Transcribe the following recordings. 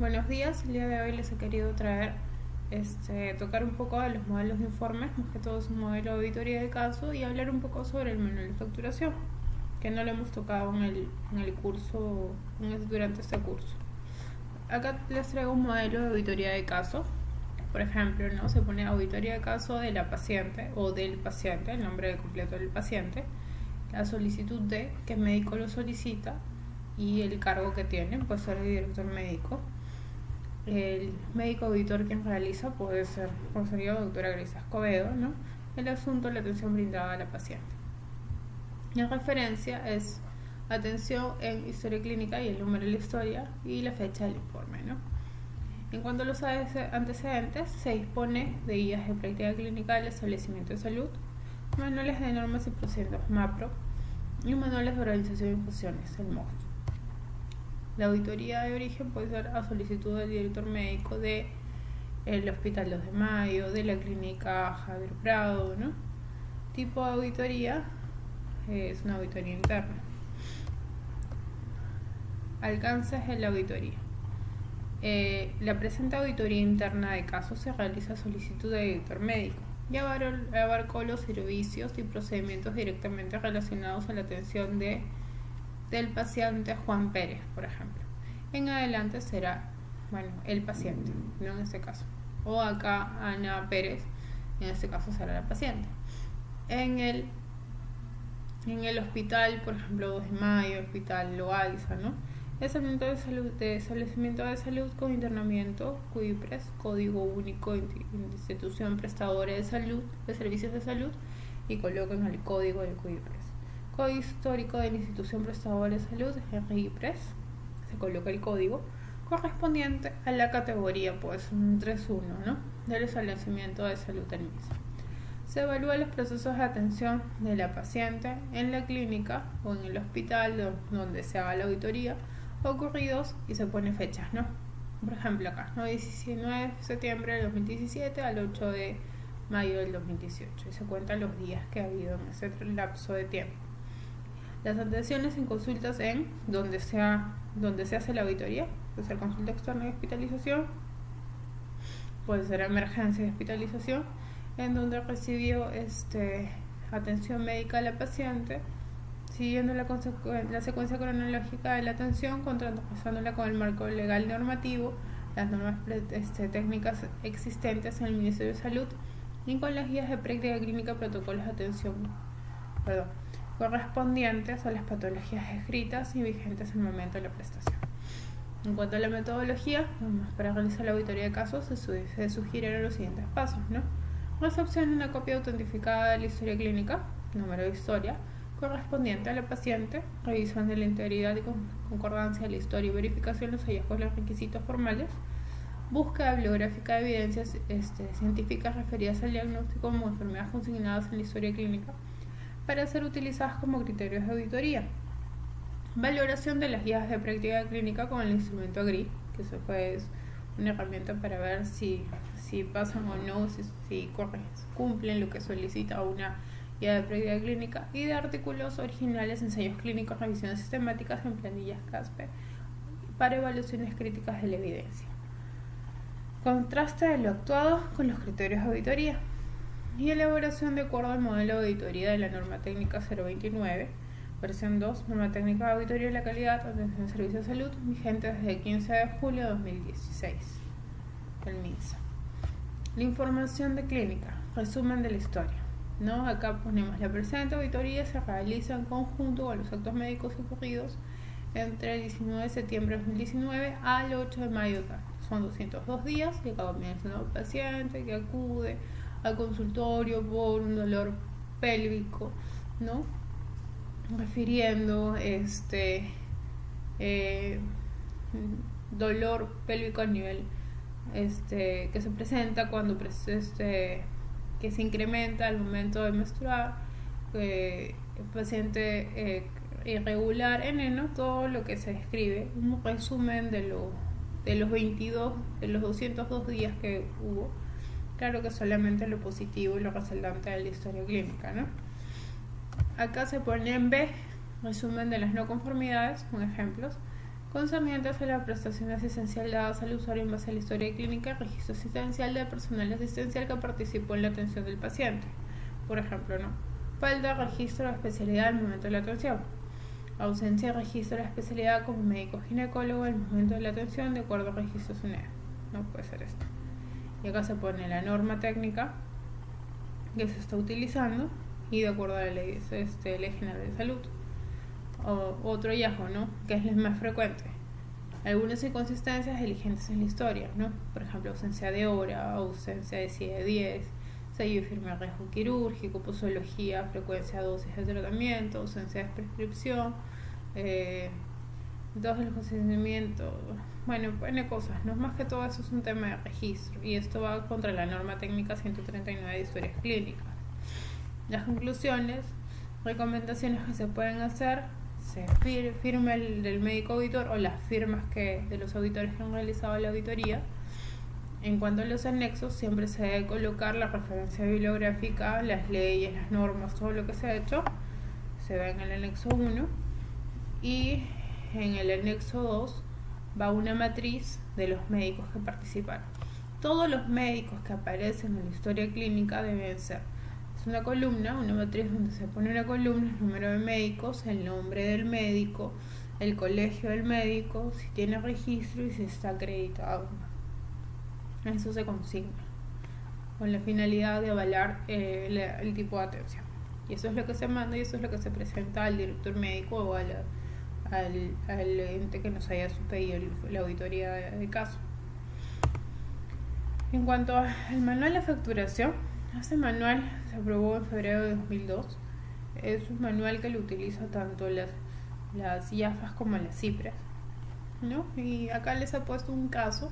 Buenos días, el día de hoy les he querido traer, tocar un poco de los modelos de informes, más que todo es un modelo de auditoría de caso y hablar un poco sobre el manual de facturación, que no lo hemos tocado en el curso, durante este curso. Acá les traigo un modelo de auditoría de caso. Por ejemplo, ¿no? Se pone auditoría de caso de la paciente o del paciente, el nombre completo del paciente, la solicitud de qué médico lo solicita y el cargo que tiene, puede ser el director médico. El médico auditor quien realiza puede ser, como sería la doctora Gracia Escobedo, ¿no? El asunto, la atención brindada a la paciente. La referencia es atención en historia clínica y el número de la historia y la fecha del informe, ¿no? En cuanto a los antecedentes, se dispone de guías de práctica clínica del establecimiento de salud, manuales de normas y procedimientos MAPRO y manuales de organización de infusiones, el MOF. La auditoría de origen puede ser a solicitud del director médico del Hospital 2 de Mayo, de la clínica Javier Prado, ¿no? Tipo de auditoría es una auditoría interna. Alcances de la auditoría. La presente auditoría interna de casos se realiza a solicitud del director médico y abarcó los servicios y procedimientos directamente relacionados a la atención del paciente Juan Pérez, por ejemplo. En adelante será, el paciente, no en este caso. O acá Ana Pérez, en este caso será la paciente. En el hospital, por ejemplo, 2 de Mayo, Hospital Loaiza, ¿no? Establecimiento de salud con internamiento, CUIPRES, Código Único de Institución Prestadora de Salud, de Servicios de Salud, y colocan el código del CUIPRES. Código histórico de la institución prestadora de salud, RIPRES, se coloca el código correspondiente a la categoría, pues un 3.1, ¿no? Del establecimiento de salud del mismo. Se evalúan los procesos de atención de la paciente en la clínica o en el hospital donde se haga la auditoría ocurridos y se pone fechas, ¿no? Por ejemplo acá, ¿no? 19 de septiembre del 2017 al 8 de mayo del 2018 y se cuentan los días que ha habido en ese lapso de tiempo. Las atenciones en consultas en donde se hace la auditoría, puede ser consulta externa y hospitalización, puede ser emergencia y hospitalización, en donde recibió atención médica a la paciente, siguiendo la secuencia cronológica de la atención, contrastándola con el marco legal normativo, las normas técnicas existentes en el Ministerio de Salud y con las guías de práctica clínica, protocolos de atención correspondientes a las patologías escritas y vigentes en el momento de la prestación. En cuanto a la metodología, para realizar la auditoría de casos se sugirieron los siguientes pasos, ¿no? Recepción de una copia autentificada de la historia clínica, número de historia, correspondiente a la paciente, revisión de la integridad y concordancia de la historia y verificación de los hallazgos de los requisitos formales, búsqueda bibliográfica de evidencias científicas referidas al diagnóstico como enfermedades consignadas en la historia clínica para ser utilizadas como criterios de auditoría. Valoración de las guías de práctica clínica con el instrumento GRI, que eso es una herramienta para ver si pasan o no, si cumplen lo que solicita una guía de práctica clínica, y de artículos originales, ensayos clínicos, revisiones sistemáticas en planillas CASPE para evaluaciones críticas de la evidencia. Contraste de lo actuado con los criterios de auditoría y elaboración de acuerdo al modelo de auditoría de la norma técnica 029, versión 2, norma técnica de auditoría de la calidad, atención de servicios de salud, vigente desde el 15 de julio de 2016, el MINSA. La información de clínica, resumen de la historia, ¿no? Acá ponemos la presente auditoría se realiza en conjunto con los actos médicos ocurridos entre el 19 de septiembre de 2019 al 8 de mayo. Son 202 días y acá comienza un nuevo paciente que acude al consultorio por un dolor pélvico, ¿no? Refiriendo dolor pélvico a nivel que se presenta cuando que se incrementa al momento de menstruar, el paciente irregular, ¿no? Todo lo que se describe, un resumen de los 202 días que hubo. Claro que solamente lo positivo y lo resaltante de la historia clínica, ¿no? Acá se pone en B, resumen de las no conformidades, con ejemplos, concernientes a la prestación asistencial dadas al usuario en base a la historia clínica y registro asistencial del personal asistencial que participó en la atención del paciente. Por ejemplo, falta de registro de especialidad al momento de la atención, ausencia de registro de la especialidad como médico ginecólogo al momento de la atención de acuerdo al registro SUNED. No puede ser esto. Y acá se pone la norma técnica que se está utilizando y de acuerdo a la ley general de salud. Otro hallazgo, que es el más frecuente. Algunas inconsistencias diligentes en la historia, por ejemplo, ausencia de hora, ausencia de CIE-10, sello y firme de riesgo quirúrgico, posología, frecuencia, dosis de tratamiento, ausencia de prescripción, dos del consentimiento, pone cosas, más que todo eso es un tema de registro y esto va contra la norma técnica 139 de historias clínicas. Las conclusiones, recomendaciones que se pueden hacer, se firma del médico auditor o las firmas de los auditores que han realizado la auditoría. En cuanto a los anexos, siempre se debe colocar la referencia bibliográfica, las leyes, las normas, todo lo que se ha hecho, se ve en el anexo 1 y en el anexo 2 va una matriz de los médicos que participaron. Todos los médicos que aparecen en la historia clínica deben ser. Es una columna, una matriz donde se pone una columna, el número de médicos, el nombre del médico, el colegio del médico, si tiene registro y si está acreditado. Eso se consigna con la finalidad de avalar el tipo de atención. Y eso es lo que se manda y eso es lo que se presenta al director médico o al ente que nos haya pedido la auditoría de caso. En cuanto al manual de facturación, este manual se aprobó en febrero de 2002. Es un manual que lo utiliza tanto las IAFAS como las CIPRES, Y acá les he puesto un caso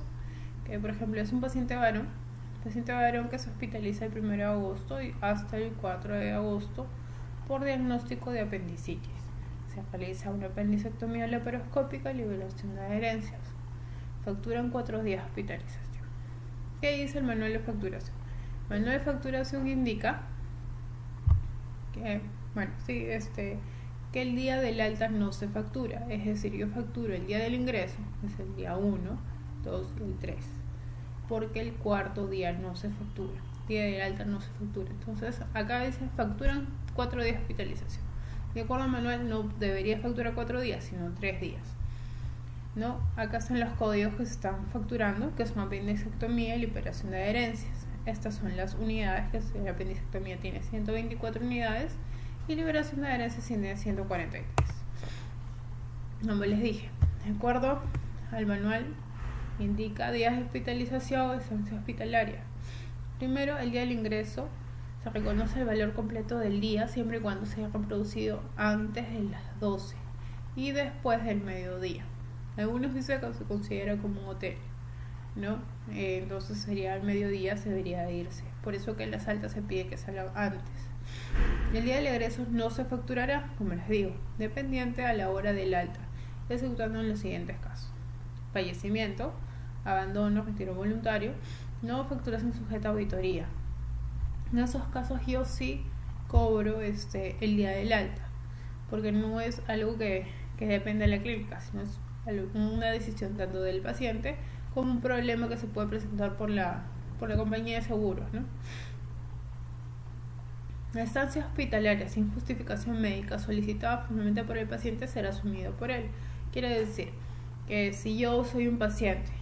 que, por ejemplo, es un paciente varón que se hospitaliza el 1 de agosto y hasta el 4 de agosto por diagnóstico de apendicitis. Se realiza una apendicectomía laparoscópica y liberación de adherencias. Facturan 4 días de hospitalización. ¿Qué dice el manual de facturación? El manual de facturación indica que, que el día del alta no se factura, es decir, yo facturo el día del ingreso, es el día 1, 2 y el 3, porque el cuarto día no se factura, día del alta no se factura. Entonces acá dice facturan 4 días de hospitalización. De acuerdo al manual no debería facturar 4 días, sino 3 días. Acá están los códigos que se están facturando, que son apendicectomía y liberación de adherencias. Estas son las unidades, que la apendicectomía tiene 124 unidades y liberación de adherencias tiene 143. Como les dije, de acuerdo al manual indica días de hospitalización o estancia hospitalaria. Primero, el día del ingreso se reconoce el valor completo del día siempre y cuando se haya reproducido antes de las 12 y después del mediodía. Algunos dicen que se considera como un hotel, entonces sería al mediodía, se debería irse. Por eso que en las altas se pide que salga antes. El día del egreso no se facturará, como les digo, dependiente a la hora del alta, exceptuando en los siguientes casos: fallecimiento, abandono, retiro voluntario, no facturación sujeta a auditoría. En esos casos yo sí cobro el día del alta, porque no es algo que depende de la clínica, sino es una decisión tanto del paciente como un problema que se puede presentar por la compañía de seguros, La estancia hospitalaria sin justificación médica solicitada formalmente por el paciente será asumido por él. Quiere decir que si yo soy un paciente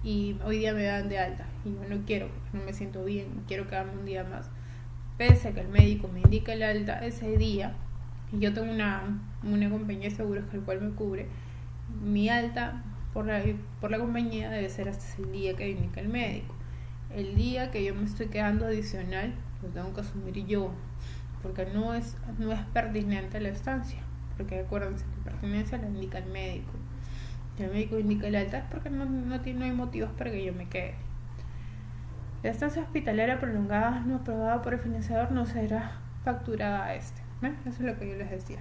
y hoy día me dan de alta y yo no quiero, porque no me siento bien, quiero quedarme un día más, pese a que el médico me indica el alta ese día y yo tengo una compañía de seguros que el cual me cubre, mi alta por la compañía debe ser hasta el día que indica el médico. El día que yo me estoy quedando adicional lo tengo que asumir yo, porque no es pertinente la estancia, porque acuérdense que pertinencia la indica el médico. Si el médico indica el alta es porque no hay motivos para que yo me quede. La estancia hospitalaria prolongada no aprobada por el financiador no será facturada a Eso es lo que yo les decía.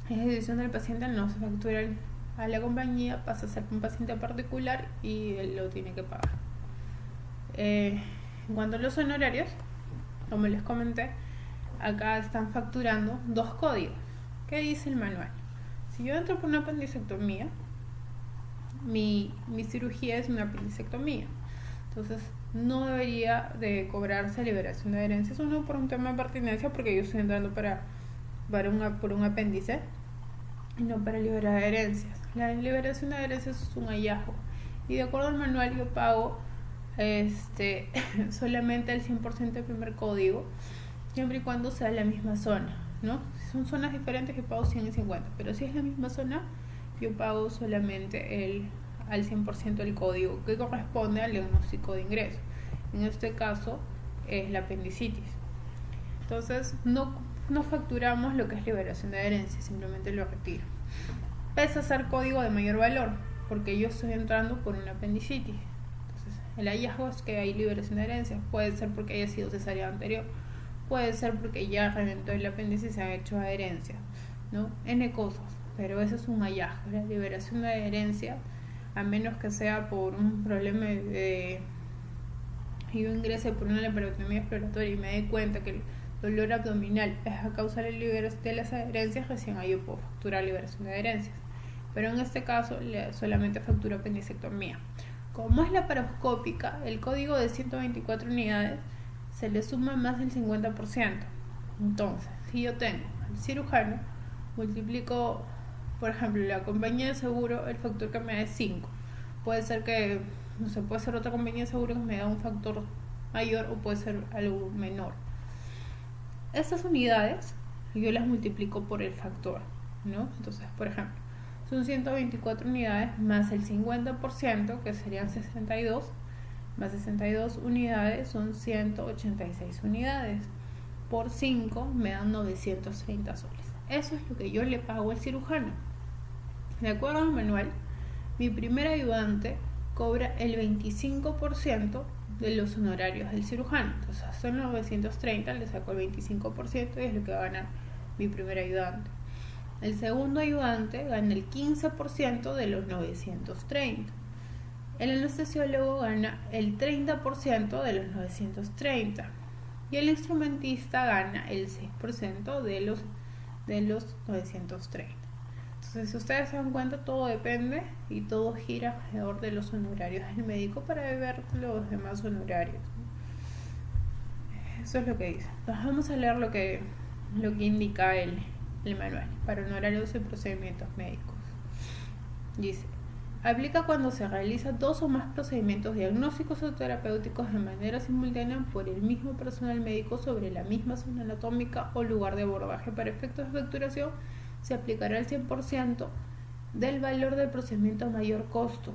Es decisión del paciente, no se factura a la compañía, pasa a ser un paciente particular y él lo tiene que pagar. En cuanto a los honorarios, como les comenté, acá están facturando 2 códigos. ¿Qué dice el manual? Si yo entro por una apendicectomía, mi cirugía es una apendicectomía. Entonces no debería de cobrarse liberación de herencias, uno por un tema de pertinencia, porque yo estoy entrando por un apéndice y no para liberar herencias. La liberación de herencias es un hallazgo y de acuerdo al manual yo pago solamente el 100% del primer código, siempre y cuando sea la misma zona, ¿no? Si son zonas diferentes yo pago 100 y 50, pero si es la misma zona yo pago solamente al 100% del código que corresponde al diagnóstico de ingreso. En este caso es la apendicitis. Entonces no facturamos lo que es liberación de herencia, simplemente lo retiro. Pese a ser código de mayor valor, porque yo estoy entrando por una apendicitis. Entonces el hallazgo es que hay liberación de herencia. Puede ser porque haya sido cesárea anterior, puede ser porque ya reventó el apéndice y se ha hecho adherencia, ¿no? N cosas, pero eso es un hallazgo. La liberación de herencia, a menos que sea por un problema de yo ingrese por una laparotomía exploratoria y me dé cuenta que el dolor abdominal es a causa de las adherencias, recién ahí yo puedo facturar liberación de adherencias. Pero en este caso solamente facturo apendicectomía. Como es laparoscópica, el código de 124 unidades se le suma más del 50%. Entonces, si yo tengo al cirujano, multiplico, por ejemplo, la compañía de seguro, el factor que me da es 5. Puede ser que, no sé, puede ser otra compañía de seguro que me da un factor mayor o puede ser algo menor. Estas unidades yo las multiplico por el factor, ¿no? Entonces, por ejemplo, son 124 unidades más el 50%, que serían 62, más 62 unidades son 186 unidades. Por 5 me dan 930 soles. Eso es lo que yo le pago al cirujano. De acuerdo al manual, mi primer ayudante cobra el 25% de los honorarios del cirujano. Entonces son 930, le saco el 25% y es lo que va a ganar mi primer ayudante. El segundo ayudante gana el 15% de los 930. El anestesiólogo gana el 30% de los 930. Y el instrumentista gana el 6% de los 930. Entonces, si ustedes se dan cuenta, todo depende y todo gira alrededor de los honorarios del médico para ver los demás honorarios. Eso es lo que dice. Entonces, vamos a leer lo que indica el manual para honorarios y procedimientos médicos. Dice: aplica cuando se realiza 2 o más procedimientos diagnósticos o terapéuticos de manera simultánea por el mismo personal médico sobre la misma zona anatómica o lugar de abordaje. Para efectos de facturación se aplicará el 100% del valor del procedimiento a mayor costo,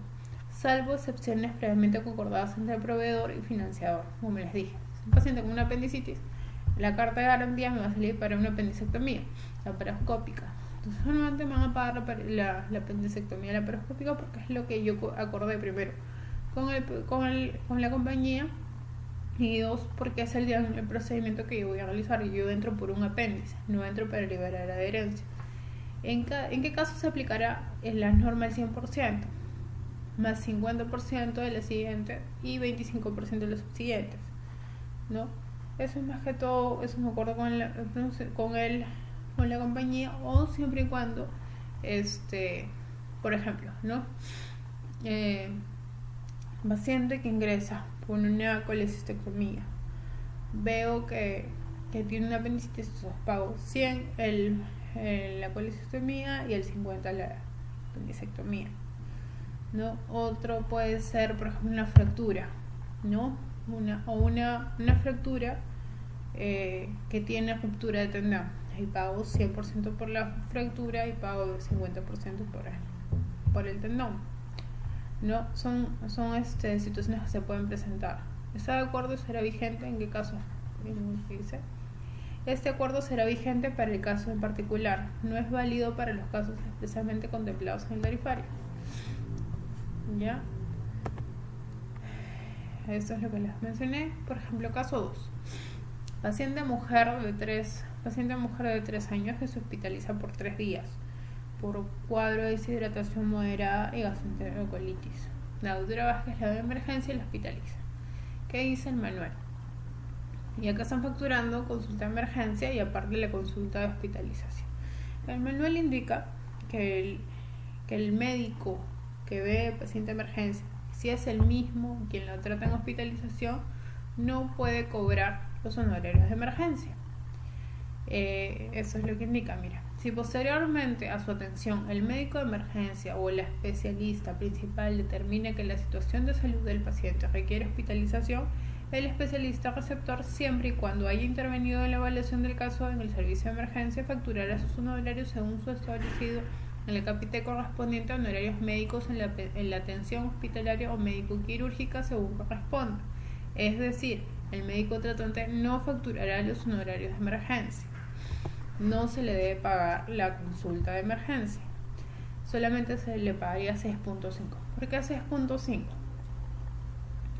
salvo excepciones previamente concordadas entre el proveedor y financiador. Como les dije, si un paciente con una apendicitis, la carta de garantía me va a salir para una apendicectomía laparoscópica. Entonces normalmente me van a pagar la apendicectomía laparoscópica porque es lo que yo acordé primero con la compañía, y 2 porque es el procedimiento que yo voy a realizar y yo entro por un apéndice, no entro para liberar adherencia. ¿En qué caso se aplicará la norma el 100%? Más 50% de la siguiente y 25% de los subsiguientes, ¿no? Eso es más que todo, eso me acuerdo con la compañía, o siempre y cuando, por ejemplo, ¿no? Paciente que ingresa con una colecistectomía, veo que tiene una apendicitis, pago 100 la colecistectomía y el 50 la apendicectomía, ¿no? Otro puede ser, por ejemplo, una fractura, ¿no? Una fractura que tiene ruptura de tendón. Ahí pago 100% por la fractura y pago 50% por el tendón, ¿no? Son situaciones que se pueden presentar. ¿Está de acuerdo? ¿Será vigente? ¿En qué caso? Dice: este acuerdo será vigente para el caso en particular, no es válido para los casos expresamente contemplados en el tarifario. ¿Ya? Esto es lo que les mencioné. Por ejemplo, caso 2. Paciente mujer de 3 años que se hospitaliza por 3 días por cuadro de deshidratación moderada y gastroenterocolitis. La doctora Vázquez la ve en emergencia y la hospitaliza. ¿Qué dice el manual? Y acá están facturando consulta de emergencia y aparte la consulta de hospitalización. El manual indica que el médico que ve el paciente de emergencia, si es el mismo quien lo trata en hospitalización, no puede cobrar los honorarios de emergencia. Eso es lo que indica, mira. Si posteriormente a su atención el médico de emergencia o el especialista principal determina que la situación de salud del paciente requiere hospitalización, el especialista receptor, siempre y cuando haya intervenido en la evaluación del caso en el servicio de emergencia, facturará sus honorarios según su establecido en el capítulo correspondiente a honorarios médicos en la atención hospitalaria o médico-quirúrgica según corresponda. Es decir, el médico tratante no facturará los honorarios de emergencia. No se le debe pagar la consulta de emergencia. Solamente se le pagaría 6.5. ¿Por qué 6.5?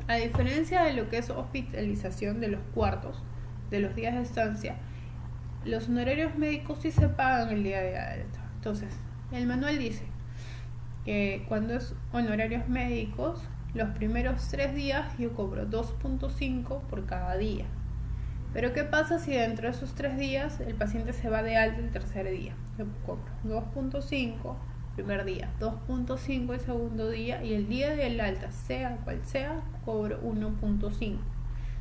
A diferencia de lo que es hospitalización de los cuartos, de los días de estancia, los honorarios médicos sí se pagan el día de alta. Entonces, el manual dice que cuando es honorarios médicos, los primeros 3 días yo cobro 2.5 por cada día. Pero ¿qué pasa si dentro de esos 3 días el paciente se va de alta el tercer día? Yo cobro 2.5 primer día, 2.5 el segundo día y el día del alta, sea cual sea, cobro 1.5.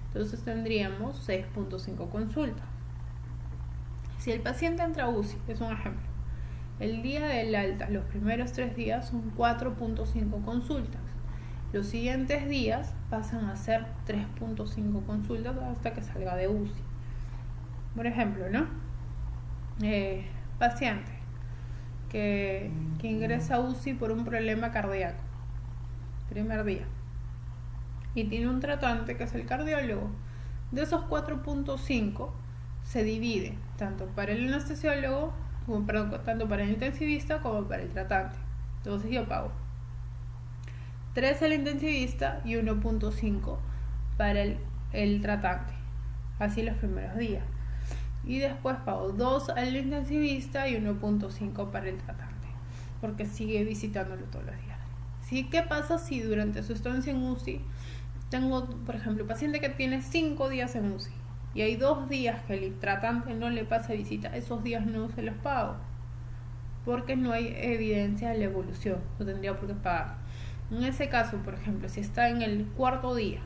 Entonces tendríamos 6.5 consultas. Si el paciente entra a UCI, es un ejemplo, el día del alta, los primeros 3 días son 4.5 consultas. Los siguientes días pasan a ser 3.5 consultas hasta que salga de UCI. Por ejemplo, ¿no? Paciente que ingresa a UCI por un problema cardíaco, primer día, y tiene un tratante que es el cardiólogo. De esos 4.5 se divide tanto para el anestesiólogo, tanto para el intensivista como para el tratante. Entonces yo pago 3 al intensivista y 1.5 para el tratante, así los primeros días. Y después pago 2 al intensivista y 1.5 para el tratante, porque sigue visitándolo todos los días. ¿Sí? ¿Qué pasa si durante su estancia en UCI tengo, por ejemplo, un paciente que tiene 5 días en UCI y hay 2 días que el tratante no le pasa visita? Esos días no se los pago, porque no hay evidencia de la evolución, no tendría por qué pagar. En ese caso, por ejemplo, si está en el cuarto día,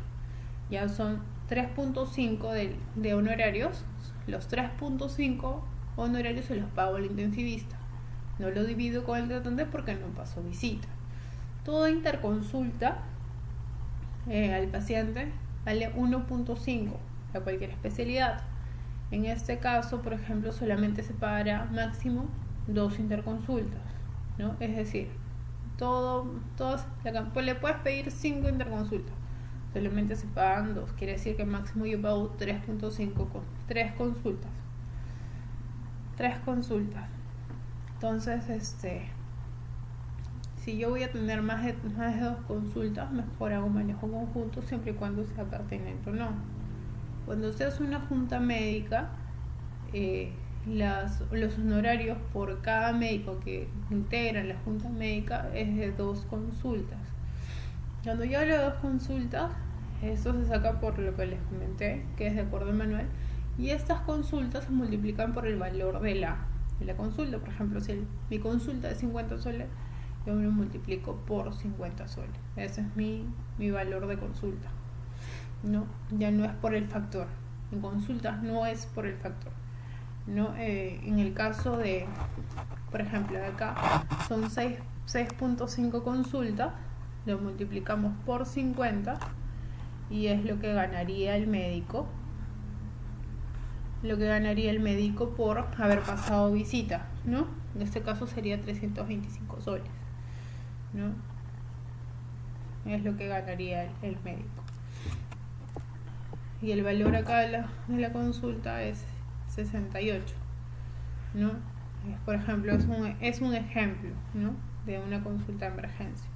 ya son 3.5 de honorarios, los 3.5 honorarios se los pago al intensivista. No lo divido con el tratante porque no pasó visita. Toda interconsulta al paciente vale 1.5 a cualquier especialidad. En este caso, por ejemplo, solamente se pagará máximo 2 interconsultas, ¿no? Es decir, le puedes pedir 5 interconsultas, solamente se pagan 2, quiere decir que máximo yo pago 3.5 con 3 consultas. Entonces, si yo voy a tener más de 2 consultas, mejor hago manejo conjunto siempre y cuando sea pertinente o no. Cuando se hace una junta médica, los honorarios por cada médico que integra la junta médica es de 2 consultas. Cuando yo hablo de 2 consultas, esto se saca por lo que les comenté, que es de acuerdo al manual, y estas consultas se multiplican por el valor de la consulta. Por ejemplo, si mi consulta es 50 soles, yo me lo multiplico por 50 soles. Ese es mi valor de consulta, ¿no? Ya no es por el factor. En consultas no es por el factor, ¿no? En el caso de, por ejemplo, de acá son 6.5 consultas, lo multiplicamos por 50 y es lo que ganaría el médico. Por haber pasado visita, ¿no? En este caso sería 325 soles, ¿no? Es lo que ganaría el médico. Y el valor acá de la consulta es 68, ¿no? Por ejemplo, es un ejemplo, ¿no? De una consulta de emergencia.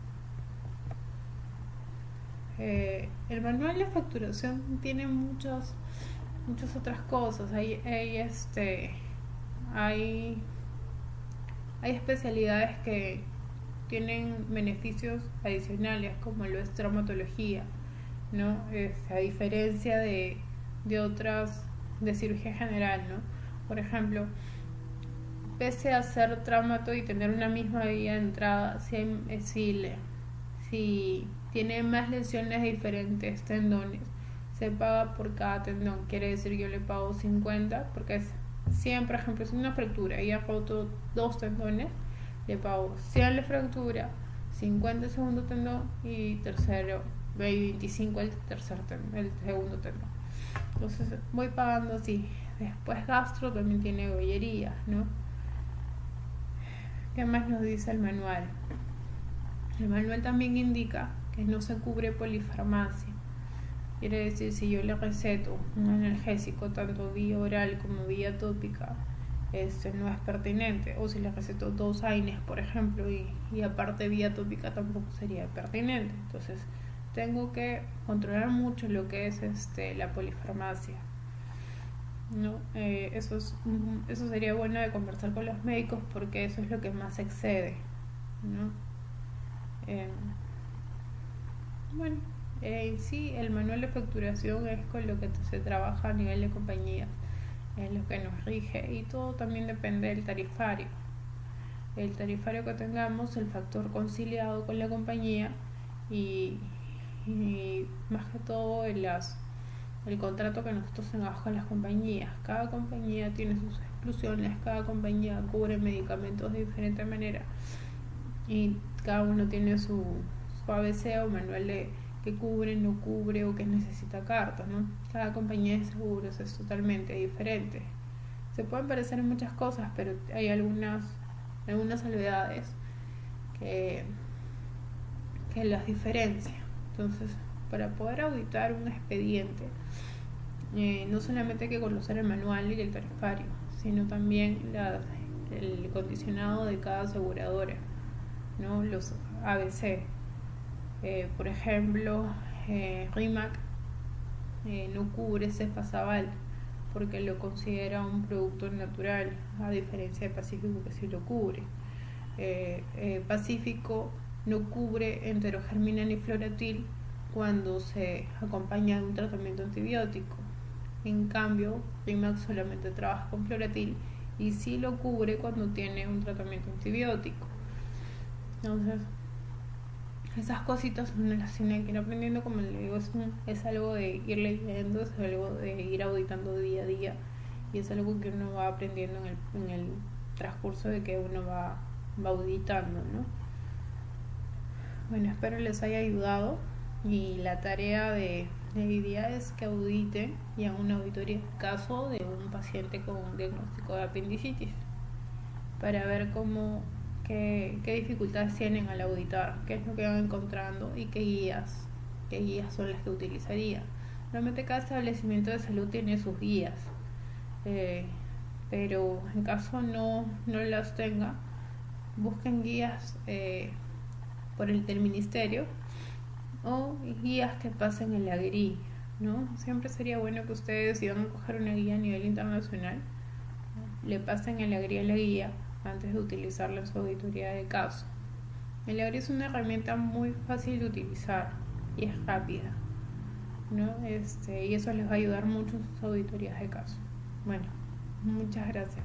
El manual de facturación tiene muchas otras cosas. Hay especialidades que tienen beneficios adicionales, como lo es traumatología, ¿no? A diferencia de otras de cirugía general, ¿no? Por ejemplo, pese a ser traumato y tener una misma vía de entrada, si si tiene más lesiones de diferentes tendones, se paga por cada tendón. Quiere decir que yo le pago 50 porque es 100, por ejemplo, es una fractura y ha roto 2 tendones, le pago 100 la fractura, 50 el segundo tendón y 25 el el segundo tendón. Entonces voy pagando así. Después gastro también tiene gollerías, ¿no? ¿Qué más nos dice el manual? El manual también indica que no se cubre polifarmacia. Quiere decir, si yo le receto un analgésico tanto vía oral como vía tópica, no es pertinente. O si le receto 2 AINES, por ejemplo, y aparte vía tópica, tampoco sería pertinente. Entonces tengo que controlar mucho lo que es la polifarmacia, ¿no? Eso sería bueno de conversar con los médicos porque eso es lo que más excede, ¿no? Bueno, sí, el manual de facturación es con lo que se trabaja a nivel de compañías, es lo que nos rige, y todo también depende del tarifario. El tarifario que tengamos, el factor conciliado con la compañía y más que todo el contrato que nosotros tengamos con las compañías. Cada compañía tiene sus exclusiones, cada compañía cubre medicamentos de diferente manera y cada uno tiene su ABC o manual de que cubre, no cubre o que necesita cartas, ¿no? Cada compañía de seguros es totalmente diferente. Se pueden parecer en muchas cosas, pero hay algunas salvedades que las diferencian. Entonces, para poder auditar un expediente, no solamente hay que conocer el manual y el tarifario, sino también el condicionado de cada aseguradora, ¿no? Los ABC. Por ejemplo, RIMAC no cubre Cefazabal porque lo considera un producto natural, a diferencia de Pacífico que sí lo cubre. Pacífico no cubre enterogermina ni floratil cuando se acompaña de un tratamiento antibiótico. En cambio, RIMAC solamente trabaja con floratil y sí lo cubre cuando tiene un tratamiento antibiótico. Entonces, esas cositas uno las tiene que ir aprendiendo, como le digo, es algo de ir leyendo, es algo de ir auditando día a día y es algo que uno va aprendiendo en el transcurso de que uno va auditando, ¿no? Bueno, espero les haya ayudado y la tarea de hoy día es que auditen y hagan una auditoría de caso de un paciente con un diagnóstico de apendicitis para ver qué dificultades tienen al auditar, qué es lo que van encontrando y qué guías son las que utilizaría. Normalmente cada establecimiento de salud tiene sus guías, pero en caso no las tenga, busquen guías por el del ministerio o guías que pasen en la GRI, ¿no? Siempre sería bueno que ustedes, si van a coger una guía a nivel internacional, le pasen en la GRI a la guía antes de utilizarla en su auditoría de caso. El GRI es una herramienta muy fácil de utilizar y es rápida, ¿no? Y eso les va a ayudar mucho en sus auditorías de caso. Bueno, muchas gracias.